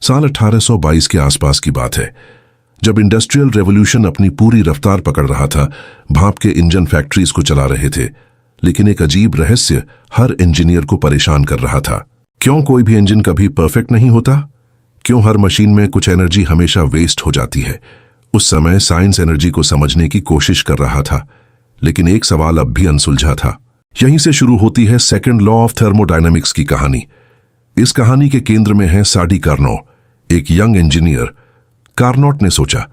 साल 1822 के आसपास की बात है, जब इंडस्ट्रियल रेवोल्यूशन अपनी पूरी रफ्तार पकड़ रहा था। भाप के इंजन फैक्ट्रीज को चला रहे थे, लेकिन एक अजीब रहस्य हर इंजीनियर को परेशान कर रहा था। क्यों कोई भी इंजन कभी परफेक्ट नहीं होता? क्यों हर मशीन में कुछ एनर्जी हमेशा वेस्ट हो जाती है? उस समय साइंस एनर्जी को समझने की कोशिश कर रहा था, लेकिन एक सवाल अब भी अनसुलझा था। यहीं से शुरू होती है सेकंड लॉ ऑफ थर्मोडायनामिक्स की कहानी। इस कहानी के केंद्र में है साडी कार्नोट, एक यंग इंजीनियर। कार्नोट ने सोचा,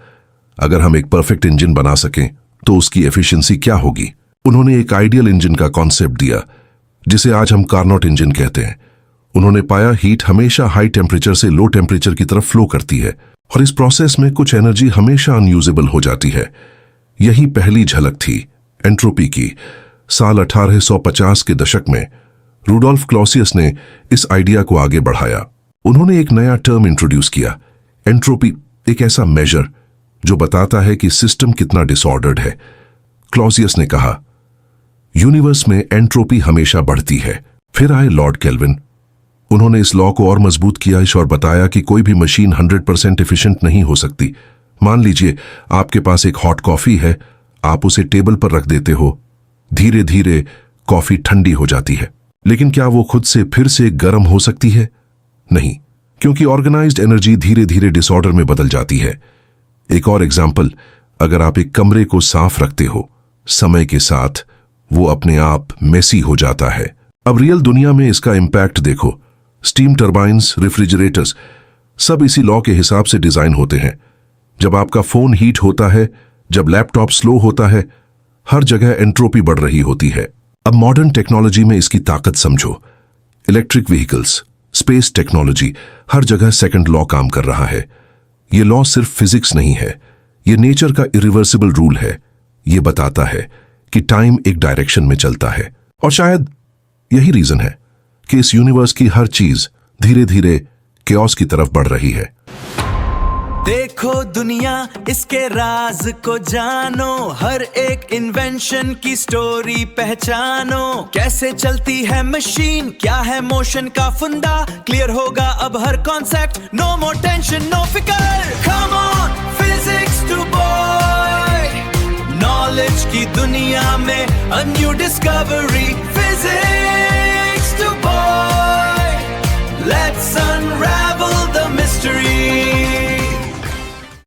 अगर हम एक परफेक्ट इंजन बना सकें तो उसकी एफिशिएंसी क्या होगी। उन्होंने एक आइडियल इंजन का कॉन्सेप्ट दिया, जिसे आज हम कार्नोट इंजन कहते हैं। उन्होंने पाया हीट हमेशा हाई टेम्परेचर से लो टेम्परेचर की तरफ फ्लो करती है, और इस प्रोसेस में कुछ एनर्जी हमेशा अनयूजेबल हो जाती है। यही पहली झलक थी एंट्रोपी की। साल 1850 के दशक में रूडोल्फ क्लॉसियस ने इस आइडिया को आगे बढ़ाया। उन्होंने एक नया टर्म इंट्रोड्यूस किया, एंट्रोपी, एक ऐसा मेजर जो बताता है कि सिस्टम कितना डिसऑर्डर्ड है। क्लॉसियस ने कहा, यूनिवर्स में एंट्रोपी हमेशा बढ़ती है। फिर आए लॉर्ड केल्विन। उन्होंने इस लॉ को और मजबूत किया और बताया कि कोई भी मशीन 100% एफिशिएंट नहीं हो सकती। मान लीजिए आपके पास एक हॉट कॉफी है, आप उसे टेबल पर रख देते हो, धीरे धीरे कॉफी ठंडी हो जाती है, लेकिन क्या वो खुद से फिर से गर्म हो सकती है? नहीं, क्योंकि ऑर्गेनाइज्ड एनर्जी धीरे धीरे डिसऑर्डर में बदल जाती है। एक और एग्जाम्पल, अगर आप एक कमरे को साफ रखते हो, समय के साथ वो अपने आप मेसी हो जाता है। अब रियल दुनिया में इसका इंपैक्ट देखो। स्टीम टर्बाइन्स, रेफ्रिजरेटर्स, सब इसी लॉ के हिसाब से डिजाइन होते हैं। जब आपका फोन हीट होता है, जब लैपटॉप स्लो होता है, हर जगह एंट्रोपी बढ़ रही होती है। अब मॉडर्न टेक्नोलॉजी में इसकी ताकत समझो। इलेक्ट्रिक व्हीकल्स, स्पेस टेक्नोलॉजी, हर जगह सेकंड लॉ काम कर रहा है। ये लॉ सिर्फ फिजिक्स नहीं है, ये नेचर का इरिवर्सिबल रूल है। ये बताता है कि टाइम एक डायरेक्शन में चलता है, और शायद यही रीजन है कि इस यूनिवर्स की हर चीज धीरे धीरे केओस की तरफ बढ़ रही है। देखो दुनिया, इसके राज को जानो, हर एक इन्वेंशन की स्टोरी पहचानो। कैसे चलती है मशीन, क्या है मोशन का फंडा, क्लियर होगा अब हर concept. No more tension, no फिकर, come on physics to boy. Knowledge की दुनिया में अ न्यू डिस्कवरी, फिजिक्स।